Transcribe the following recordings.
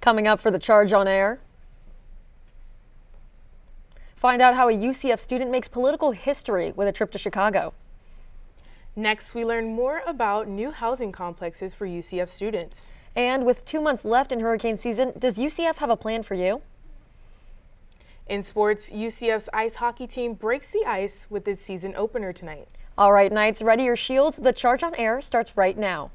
Coming up for the Charge on Air, find out how a UCF student makes political history with a trip to Chicago. Next, we learn more about new housing complexes for UCF students. And with 2 months left in hurricane season, does UCF have a plan for you? In sports, UCF's ice hockey team breaks the ice with its season opener tonight. All right, Knights, ready your shields. The Charge on Air starts right now.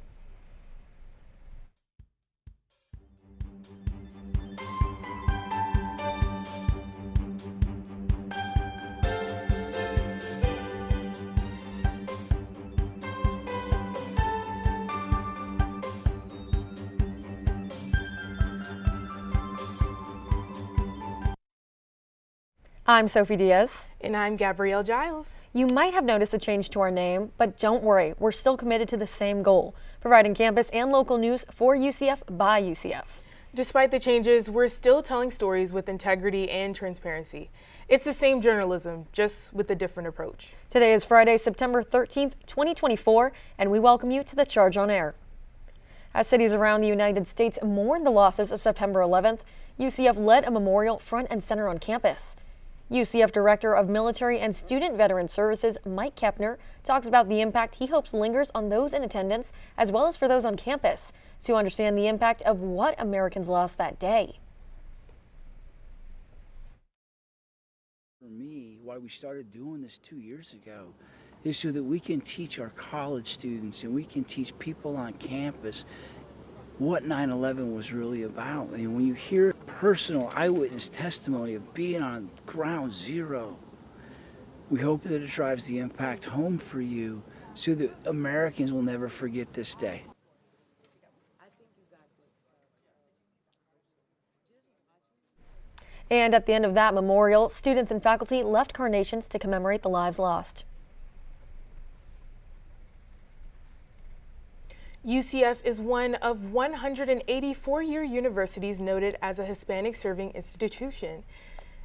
I'm Sophie Diaz. And I'm Gabrielle Giles. You might have noticed a change to our name, but don't worry, we're still committed to the same goal, providing campus and local news for UCF by UCF. Despite the changes, we're still telling stories with integrity and transparency. It's the same journalism, just with a different approach. Today is Friday, September 13th, 2024, and we welcome you to the Charge on Air. As cities around the United States mourn the losses of September 11th, UCF led a memorial front and center on campus. UCF Director of Military and Student Veteran Services, Mike Kepner, talks about the impact he hopes lingers on those in attendance as well as for those on campus to understand the impact of what Americans lost that day. For me, why we started doing this 2 years ago is so that we can teach our college students and we can teach people on campus what 9/11 was really about. And when you hear personal eyewitness testimony of being on ground zero, we hope that it drives the impact home for you so that Americans will never forget this day. And at the end of that memorial, students and faculty left carnations to commemorate the lives lost. UCF is one of 184 universities noted as a Hispanic serving institution.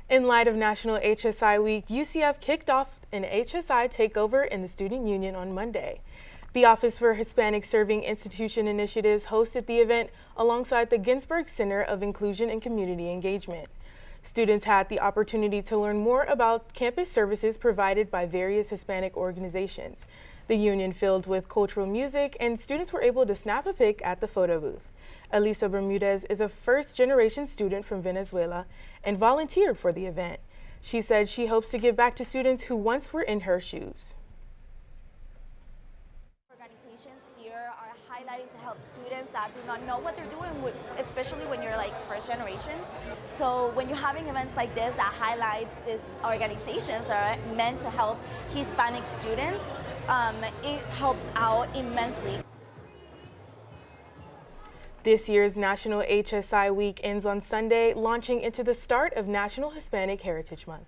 In light of National HSI Week, UCF kicked off an HSI takeover in the Student Union on Monday. The Office for Hispanic Serving Institution Initiatives hosted the event alongside the Ginsberg Center of Inclusion and Community Engagement. Students had the opportunity to learn more about campus services provided by various Hispanic organizations. The union filled with cultural music, and students were able to snap a pic at the photo booth. Elisa Bermudez is a first-generation student from Venezuela and volunteered for the event. She said she hopes to give back to students who once were in her shoes. Organizations here are highlighting to help students that do not know what they're doing, especially when you're like first generation. So when you're having events like this that highlights these organizations that are meant to help Hispanic students, it helps out immensely. This year's National HSI Week ends on Sunday, launching into the start of National Hispanic Heritage Month.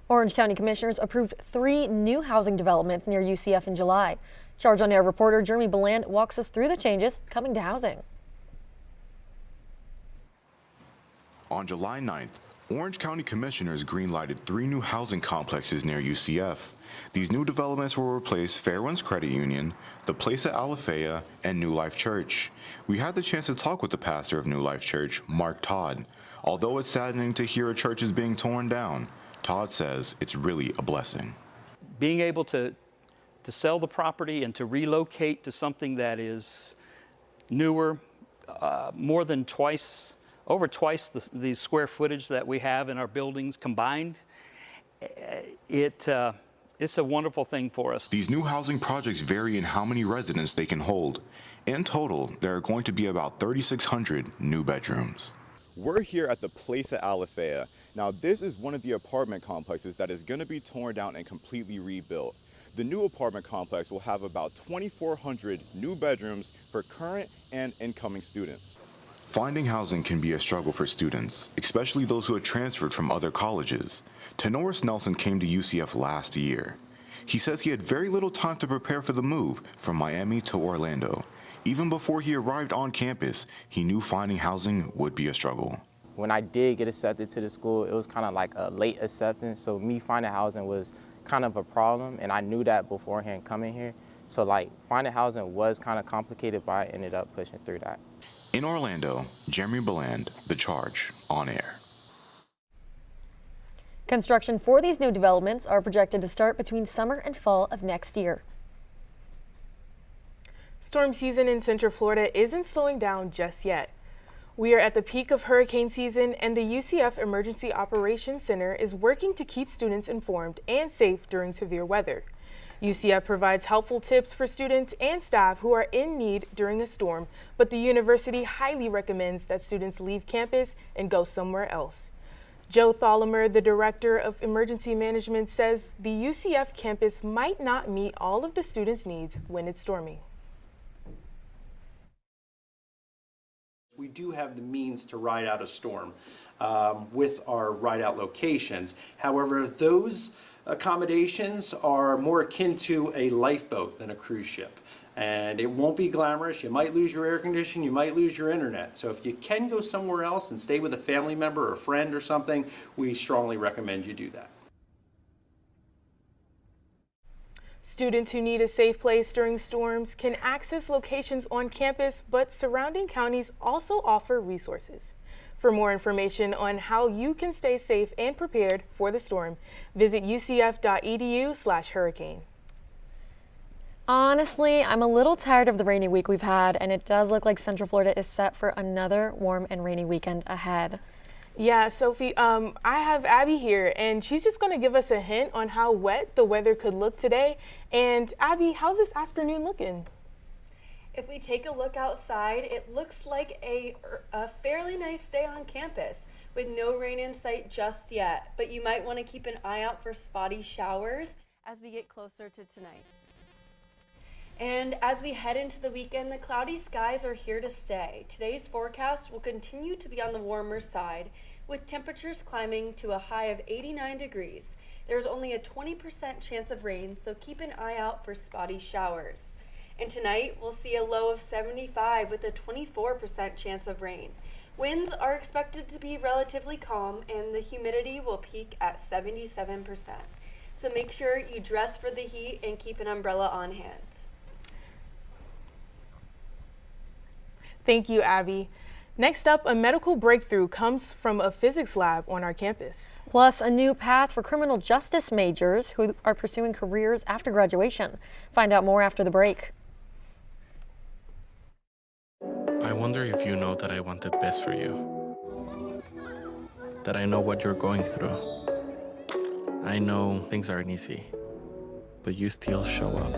Orange County Commissioners approved 3 new housing developments near UCF in July. Charge on Air reporter Jeremy Bellande walks us through the changes coming to housing. On July 9th, Orange County Commissioners greenlighted 3 new housing complexes near UCF. These new developments will replace Fairwinds Credit Union, the Place at Alafaya, and New Life Church. We had the chance to talk with the pastor of New Life Church, Mark Todd. Although it's saddening to hear a church is being torn down, Todd says it's really a blessing. Being able to sell the property and to relocate to something that is newer, more than twice, over twice the square footage that we have in our buildings combined, it's a wonderful thing for us. These new housing projects vary in how many residents they can hold. In total, there are going to be about 3,600 new bedrooms. We're here at the Place at Alafaya. Now, this is one of the apartment complexes that is going to be torn down and completely rebuilt. The new apartment complex will have about 2,400 new bedrooms for current and incoming students. Finding housing can be a struggle for students, especially those who had transferred from other colleges. Tenoris Nelson came to UCF last year. He says he had very little time to prepare for the move from Miami to Orlando. Even before he arrived on campus, he knew finding housing would be a struggle. When I did get accepted to the school, it was kind of like a late acceptance, so me finding housing was kind of a problem, and I knew that beforehand coming here. So like finding housing was kind of complicated, but I ended up pushing through that. In Orlando, Jeremy Bellande, The Charge, on air. Construction for these new developments are projected to start between summer and fall of next year. Storm season in Central Florida isn't slowing down just yet. We are at the peak of hurricane season, and the UCF Emergency Operations Center is working to keep students informed and safe during severe weather. UCF provides helpful tips for students and staff who are in need during a storm, but the university highly recommends that students leave campus and go somewhere else. Joe Tholomer, the Director of Emergency Management, says the UCF campus might not meet all of the students' needs when it's storming. We do have the means to ride out a storm with our ride out locations. However, those accommodations are more akin to a lifeboat than a cruise ship. And it won't be glamorous. You might lose your air conditioning, you might lose your internet. So if you can go somewhere else and stay with a family member or a friend or something, we strongly recommend you do that. Students who need a safe place during storms can access locations on campus, but surrounding counties also offer resources. For more information on how you can stay safe and prepared for the storm, visit ucf.edu/hurricane. Honestly, I'm a little tired of the rainy week we've had, and it does look like Central Florida is set for another warm and rainy weekend ahead. Yeah, Sophie, I have Abby here, and she's just going to give us a hint on how wet the weather could look today. And Abby, how's this afternoon looking? If we take a look outside, it looks like a fairly nice day on campus with no rain in sight just yet, but you might want to keep an eye out for spotty showers as we get closer to tonight. And as we head into the weekend, the cloudy skies are here to stay. Today's forecast will continue to be on the warmer side, with temperatures climbing to a high of 89 degrees. There's only a 20% chance of rain, so keep an eye out for spotty showers. And tonight, we'll see a low of 75 with a 24% chance of rain. Winds are expected to be relatively calm, and the humidity will peak at 77%. So make sure you dress for the heat and keep an umbrella on hand. Thank you, Abby. Next up, a medical breakthrough comes from a physics lab on our campus. Plus, a new path for criminal justice majors who are pursuing careers after graduation. Find out more after the break. I wonder if you know that I want the best for you. That I know what you're going through. I know things aren't easy, but you still show up.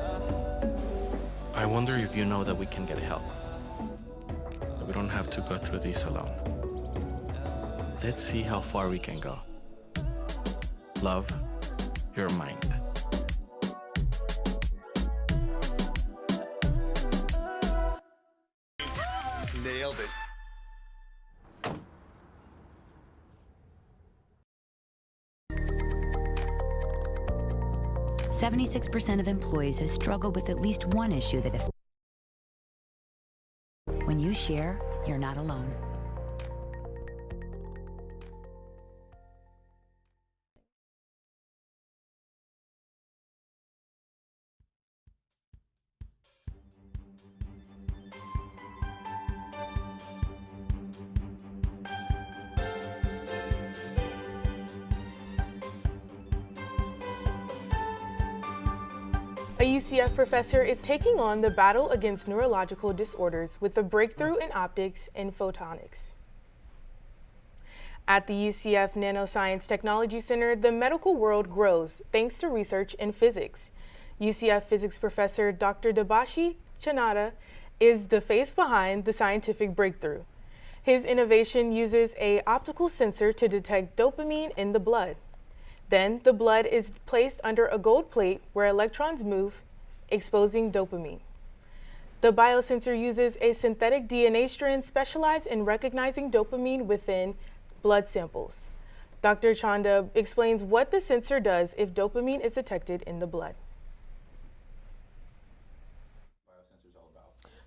I wonder if you know that we can get help. We don't have to go through this alone. Let's see how far we can go. Love your mind. Nailed it. .76% of employees have struggled with at least one issue that when you share, you're not alone. A UCF professor is taking on the battle against neurological disorders with a breakthrough in optics and photonics. At the UCF Nanoscience Technology Center, the medical world grows thanks to research in physics. UCF physics professor Dr. Debashi Chanada is the face behind the scientific breakthrough. His innovation uses an optical sensor to detect dopamine in the blood. Then the blood is placed under a gold plate where electrons move, exposing dopamine. The biosensor uses a synthetic DNA strand specialized in recognizing dopamine within blood samples. Dr. Chanda explains what the sensor does if dopamine is detected in the blood.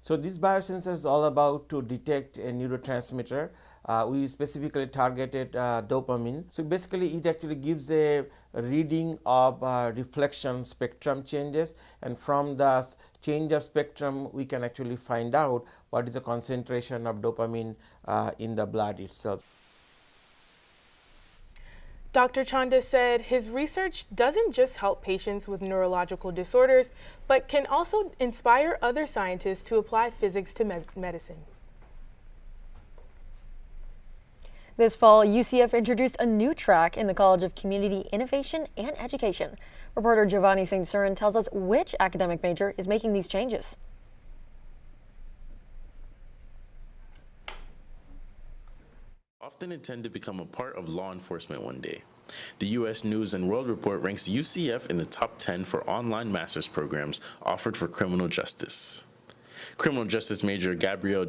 So this biosensor is all about to detect a neurotransmitter. We specifically targeted dopamine. So basically it actually gives a reading of reflection spectrum changes, and from the change of spectrum, we can actually find out what is the concentration of dopamine in the blood itself. Dr. Chanda said his research doesn't just help patients with neurological disorders, but can also inspire other scientists to apply physics to medicine. This fall, UCF introduced a new track in the College of Community Innovation and Education. Reporter Jovanni Surin tells us which academic major is making these changes. Often intend to become a part of law enforcement one day. The U.S. News and World Report ranks UCF in the top 10 for online master's programs offered for criminal justice. Criminal justice major Gabrielle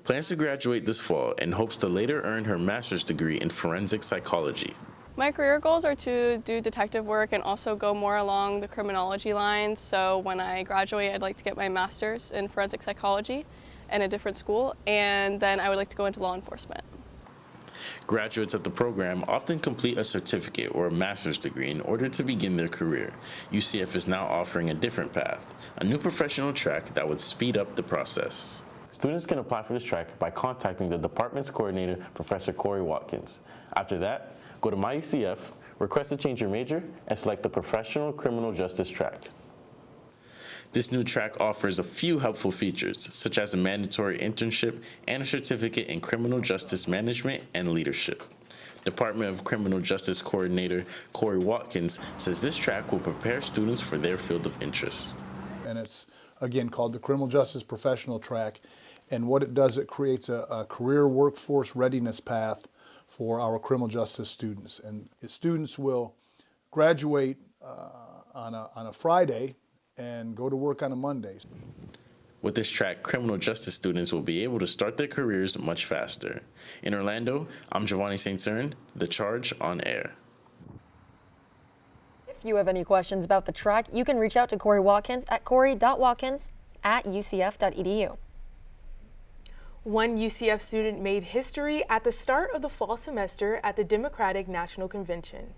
plans to graduate this fall and hopes to later earn her master's degree in forensic psychology. My career goals are to do detective work and also go more along the criminology lines. So when I graduate, I'd like to get my master's in forensic psychology in a different school, and then I would like to go into law enforcement. Graduates of the program often complete a certificate or a master's degree in order to begin their career. UCF is now offering a different path, a new professional track that would speed up the process. Students can apply for this track by contacting the department's coordinator, Professor Corey Watkins. After that, go to My UCF, request to change your major, and select the Professional Criminal Justice track. This new track offers a few helpful features, such as a mandatory internship and a certificate in criminal justice management and leadership. Department of Criminal Justice Coordinator Corey Watkins says this track will prepare students for their field of interest. And it's, again, called the Criminal Justice Professional Track. And what it does, it creates a career workforce readiness path for our criminal justice students. And students will graduate on a Friday and go to work on a Monday. With this track, criminal justice students will be able to start their careers much faster. In Orlando, I'm Jovanni Surin, The Charge on Air. If you have any questions about the track, you can reach out to Corey Watkins at corey.watkins@ucf.edu. One UCF student made history at the start of the fall semester at the Democratic National Convention.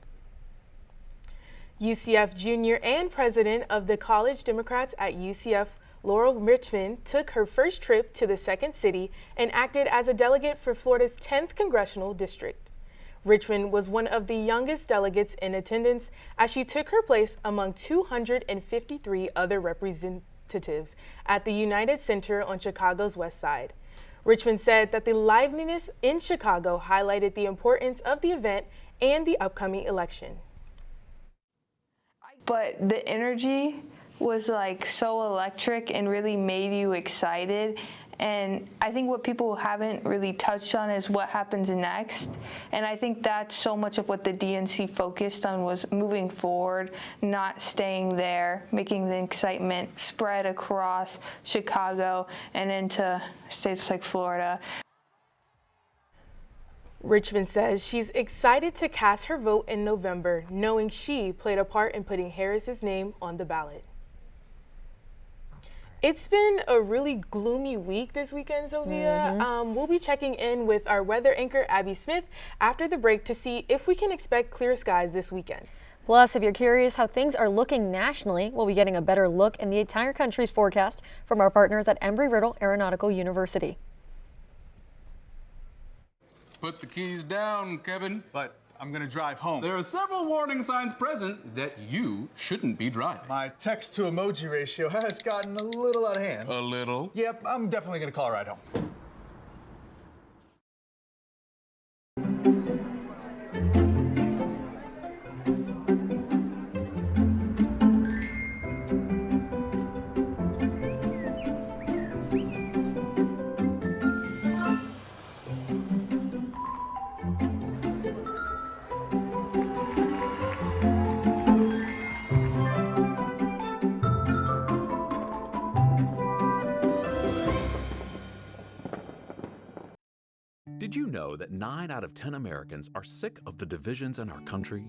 UCF junior and president of the College Democrats at UCF, Laurel Richmond, took her first trip to the second city and acted as a delegate for Florida's 10th congressional district. Richmond was one of the youngest delegates in attendance as she took her place among 253 other representatives at the United Center on Chicago's West Side. Richmond said that the liveliness in Chicago highlighted the importance of the event and the upcoming election. But the energy was like so electric and really made you excited. And I think what people haven't really touched on is what happens next. And I think that's so much of what the DNC focused on, was moving forward, not staying there, making the excitement spread across Chicago and into states like Florida. Richmond says she's excited to cast her vote in November, knowing she played a part in putting Harris's name on the ballot. It's been a really gloomy week this weekend, Sophia. We'll be checking in with our weather anchor, Abby Smith, after the break to see if we can expect clear skies this weekend. Plus, if you're curious how things are looking nationally, we'll be getting a better look in the entire country's forecast from our partners at Embry-Riddle Aeronautical University. Put the keys down, Kevin. But I'm gonna drive home. There are several warning signs present that you shouldn't be driving. My text to emoji ratio has gotten a little out of hand. A little? Yep, I'm definitely gonna call a ride home. Did you know that 9 out of 10 Americans are sick of the divisions in our country?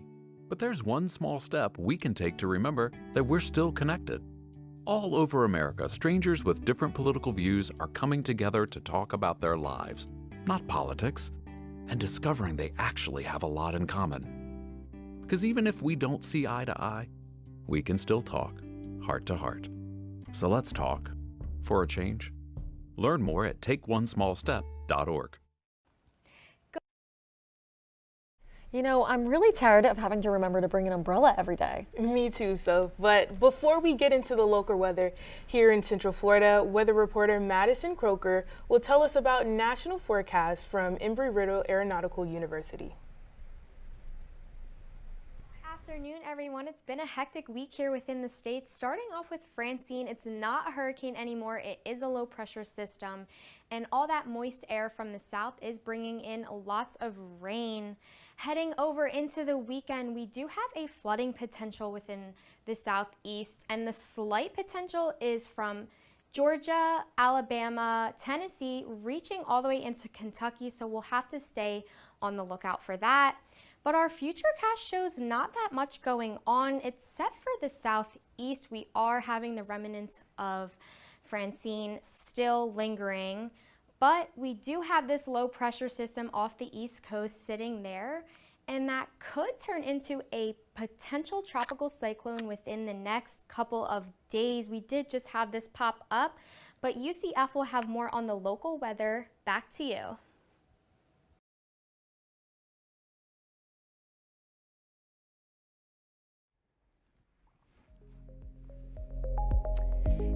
But there's one small step we can take to remember that we're still connected. All over America, strangers with different political views are coming together to talk about their lives, not politics, and discovering they actually have a lot in common. Because even if we don't see eye to eye, we can still talk heart to heart. So let's talk. For a change. Learn more at takeonesmallstep.org. You know, I'm really tired of having to remember to bring an umbrella every day. Me too, Soph. But before we get into the local weather here in Central Florida, weather reporter Madison Croker will tell us about national forecasts from Embry-Riddle Aeronautical University. Afternoon, everyone. It's been a hectic week here within the states. Starting off with Francine, it's not a hurricane anymore. It is a low pressure system, and all that moist air from the south is bringing in lots of rain. Heading over into the weekend, we do have a flooding potential within the southeast, and the slight potential is from Georgia, Alabama, Tennessee, reaching all the way into Kentucky, so we'll have to stay on the lookout for that. But our futurecast shows not that much going on, except for the southeast. We are having the remnants of Francine still lingering, but we do have this low pressure system off the east coast sitting there, and that could turn into a potential tropical cyclone within the next couple of days. We did just have this pop up, but UCF will have more on the local weather. Back to you.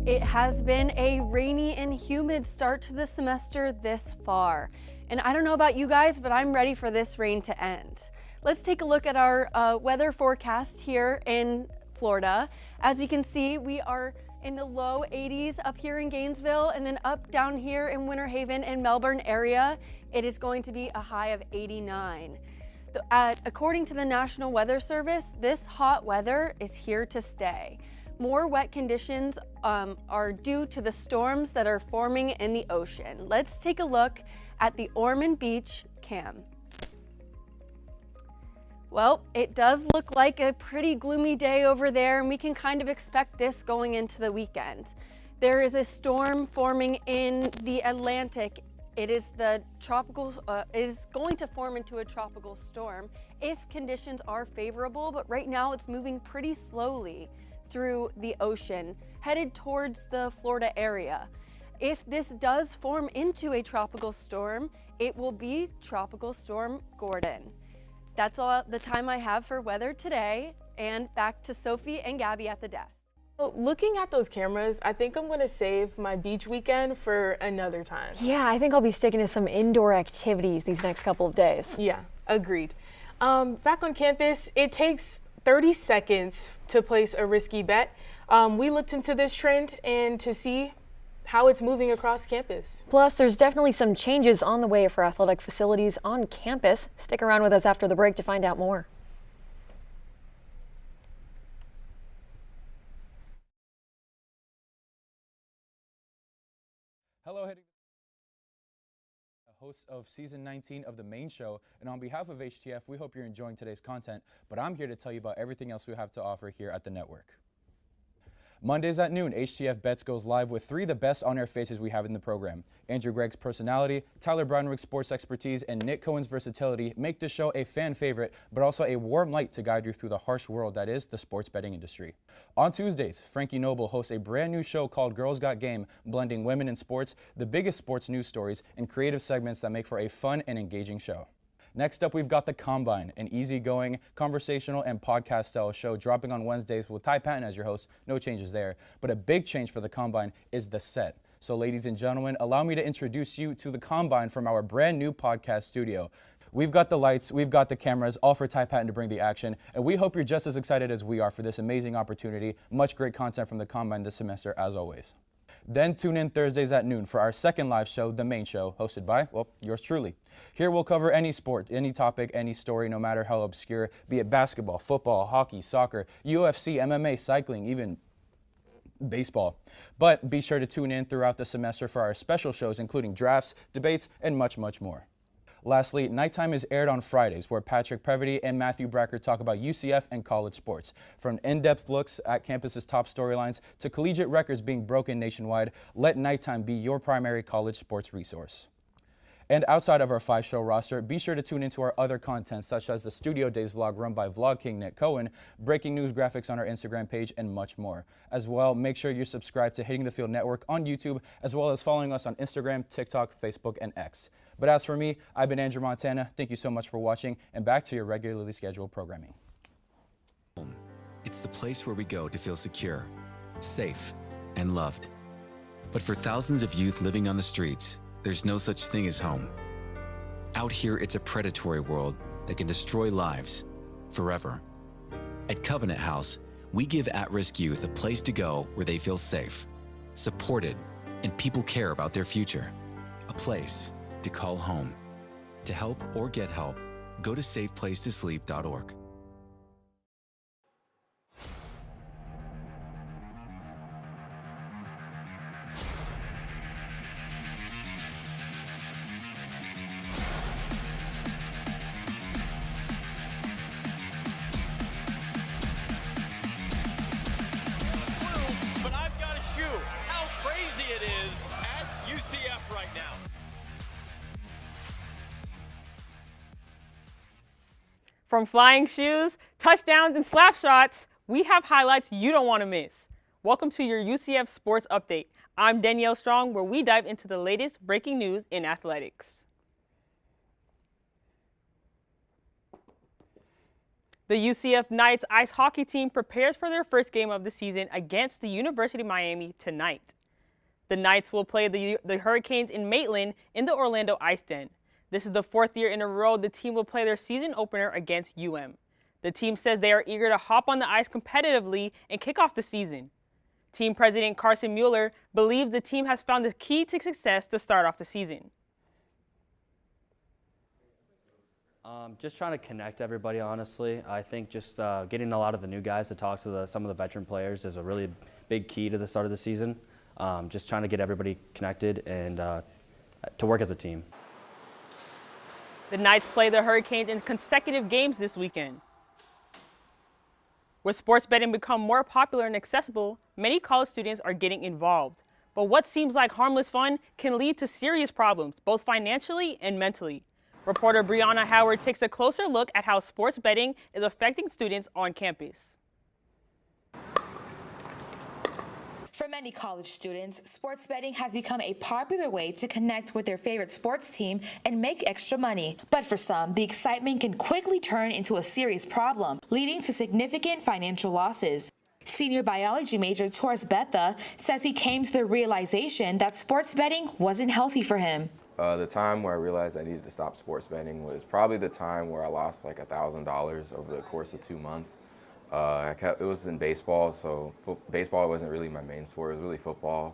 It has been a rainy and humid start to the semester this far. And I don't know about you guys, but I'm ready for this rain to end. Let's take a look at our weather forecast here in Florida. As you can see, we are in the low 80s up here in Gainesville, and then up down here in Winter Haven and Melbourne area, it is going to be a high of 89. According to the National Weather Service, this hot weather is here to stay. More wet conditions are due to the storms that are forming in the ocean. Let's take a look at the Ormond Beach cam. Well, it does look like a pretty gloomy day over there, and we can kind of expect this going into the weekend. There is a storm forming in the Atlantic. It is the tropical. It is going to form into a tropical storm if conditions are favorable, but right now it's moving pretty slowly through the ocean, headed towards the Florida area. If this does form into a tropical storm, it will be Tropical Storm Gordon. That's all the time I have for weather today, and back to Sophie and Gabby at the desk. Well, looking at those cameras, I think I'm going to save my beach weekend for another time. Yeah, I think I'll be sticking to some indoor activities these next couple of days. Yeah, agreed. Back on campus, it takes 30 seconds to place a risky bet. We looked into this trend and to see how it's moving across campus. Plus, there's definitely some changes on the way for athletic facilities on campus. Stick around with us after the break to find out more. Hello, host of season 19 of the main show, and on behalf of HTF, we hope you're enjoying today's content, but I'm here to tell you about everything else we have to offer here at the network. Mondays at noon, HTF Bets goes live with 3 of the best on-air faces we have in the program. Andrew Gregg's personality, Tyler Brownrigg's sports expertise, and Nick Cohen's versatility make this show a fan favorite, but also a warm light to guide you through the harsh world that is the sports betting industry. On Tuesdays, Frankie Noble hosts a brand new show called Girls Got Game, blending women in sports, the biggest sports news stories, and creative segments that make for a fun and engaging show. Next up, we've got The Combine, an easygoing, conversational, and podcast-style show dropping on Wednesdays with Ty Patton as your host. No changes there. But a big change for The Combine is the set. So ladies and gentlemen, allow me to introduce you to The Combine from our brand new podcast studio. We've got the lights, we've got the cameras, all for Ty Patton to bring the action, and we hope you're just as excited as we are for this amazing opportunity. Much great content from The Combine this semester, as always. Then tune in Thursdays at noon for our second live show, The Main Show, hosted by, well, yours truly. Here we'll cover any sport, any topic, any story, no matter how obscure, be it basketball, football, hockey, soccer, UFC, MMA, cycling, even baseball. But be sure to tune in throughout the semester for our special shows, including drafts, debates, and much, much more. Lastly, Nighttime is aired on Fridays, where Patrick Previty and Matthew Bracker talk about UCF and college sports. From in-depth looks at campus's top storylines to collegiate records being broken nationwide, let Nighttime be your primary college sports resource. And outside of our 5-show roster, be sure to tune into our other content such as the Studio Days vlog run by Vlog King Nick Cohen, breaking news graphics on our Instagram page, and much more. As well, make sure you're subscribed to Hitting the Field Network on YouTube, as well as following us on Instagram, TikTok, Facebook, and X. But as for me, I've been Andrew Montana. Thank you so much for watching, and back to your regularly scheduled programming. It's the place where we go to feel secure, safe, and loved. But for thousands of youth living on the streets, there's no such thing as home. Out here, it's a predatory world that can destroy lives forever. At Covenant House, we give at-risk youth a place to go where they feel safe, supported, and people care about their future. A place to call home. To help or get help, go to safeplacetosleep.org. But I've got a shoe. How crazy it is at UCF right now. From flying shoes, touchdowns, and slap shots, we have highlights you don't want to miss. Welcome to your UCF Sports Update. I'm Danielle Strong, where we dive into the latest breaking news in athletics. The UCF Knights ice hockey team prepares for their first game of the season against the University of Miami tonight. The Knights will play the Hurricanes in Maitland in the Orlando Ice Den. This is the 4th year in a row the team will play their season opener against UM. The team says they are eager to hop on the ice competitively and kick off the season. Team president Carson Mueller believes the team has found the key to success to start off the season. Just trying to connect everybody, honestly. I think just getting a lot of the new guys to talk to some of the veteran players is a really big key to the start of the season. Just trying to get everybody connected and to work as a team. The Knights play the Hurricanes in consecutive games this weekend. With sports betting become more popular and accessible, many college students are getting involved. But what seems like harmless fun can lead to serious problems, both financially and mentally. Reporter Brianna Howard takes a closer look at how sports betting is affecting students on campus. For many college students, sports betting has become a popular way to connect with their favorite sports team and make extra money. But for some, the excitement can quickly turn into a serious problem, leading to significant financial losses. Senior biology major Torres Betha says he came to the realization that sports betting wasn't healthy for him. The time where I realized I needed to stop sports betting was probably the time where I lost like $1,000 over the course of 2 months. It was in baseball, so baseball wasn't really my main sport. It was really football,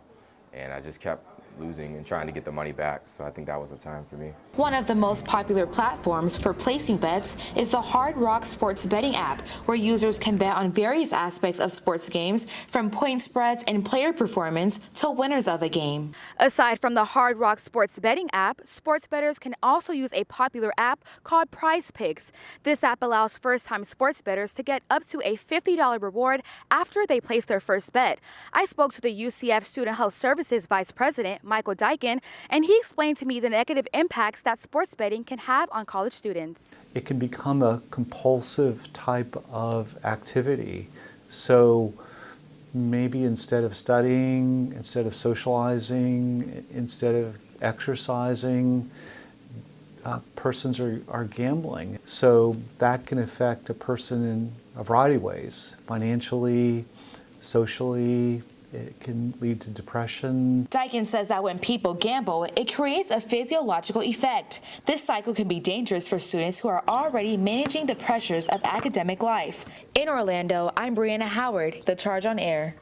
and I just kept losing and trying to get the money back, so I think that was the time for me. One of the most popular platforms for placing bets is the Hard Rock sports betting app, where users can bet on various aspects of sports games, from point spreads and player performance to winners of a game. Aside from the Hard Rock sports betting app, sports bettors can also use a popular app called Prize Picks. This app allows first-time sports bettors to get up to a $50 reward after they place their first bet. I spoke to the UCF Student Health Services Vice President, Michael Dyken, and he explained to me the negative impacts that sports betting can have on college students. It can become a compulsive type of activity. So maybe instead of studying, instead of socializing, instead of exercising, persons are gambling. So that can affect a person in a variety of ways, financially, socially. It can lead to depression. Dyken says that when people gamble, it creates a physiological effect. This cycle can be dangerous for students who are already managing the pressures of academic life. In Orlando, I'm Brianna Howard, The Charge on Air.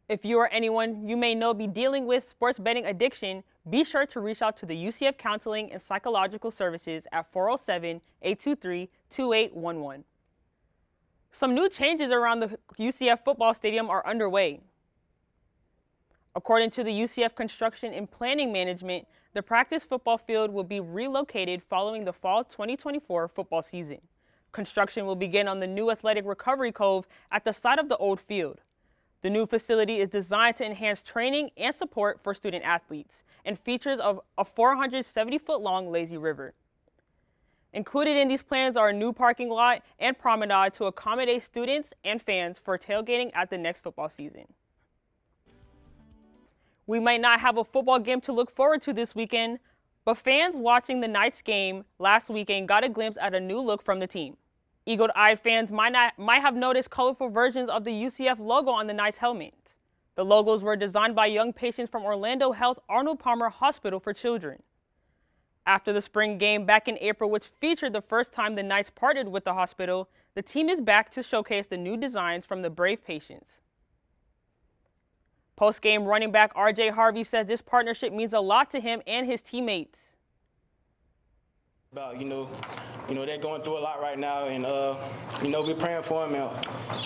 If you or anyone you may know be dealing with sports betting addiction, be sure to reach out to the UCF Counseling and Psychological Services at 407-823-2811. Some new changes around the UCF football stadium are underway. According to the UCF Construction and Planning Management, the practice football field will be relocated following the fall 2024 football season. Construction will begin on the new athletic recovery cove at the site of the old field. The new facility is designed to enhance training and support for student athletes and features of a 470-foot-long lazy river. Included in these plans are a new parking lot and promenade to accommodate students and fans for tailgating at the next football season. We might not have a football game to look forward to this weekend, but fans watching the Knights game last weekend got a glimpse at a new look from the team. Eagle-eyed fans might have noticed colorful versions of the UCF logo on the Knights helmets. The logos were designed by young patients from Orlando Health Arnold Palmer Hospital for Children. After the spring game back in April, which featured the first time the Knights partnered with the hospital, the team is back to showcase the new designs from the brave patients. Post-game running back R.J. Harvey says this partnership means a lot to him and his teammates. You know, they're going through a lot right now, and we're praying for them,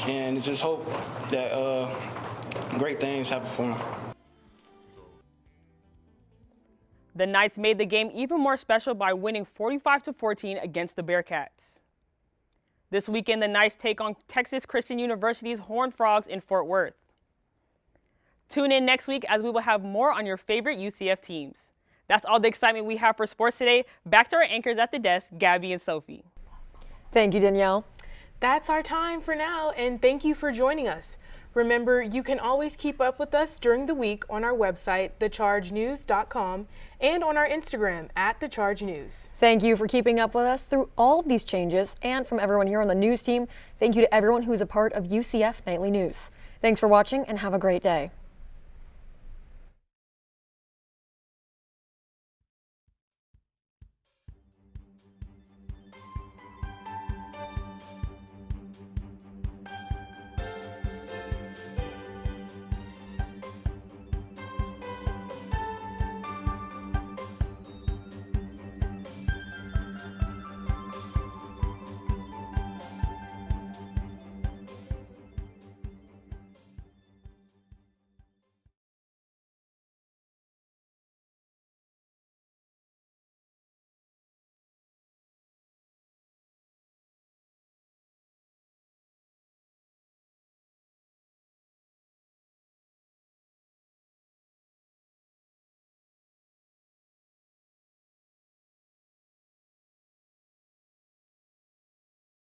and just hope that great things happen for them. The Knights made the game even more special by winning 45-14 against the Bearcats. This weekend, the Knights take on Texas Christian University's Horned Frogs in Fort Worth. Tune in next week as we will have more on your favorite UCF teams. That's all the excitement we have for sports today. Back to our anchors at the desk, Gabby and Sophie. Thank you, Danielle. That's our time for now, and thank you for joining us. Remember, you can always keep up with us during the week on our website, thechargenews.com, and on our Instagram, @thechargenews. Thank you for keeping up with us through all of these changes, and from everyone here on the news team, thank you to everyone who is a part of UCF Nightly News. Thanks for watching, and have a great day.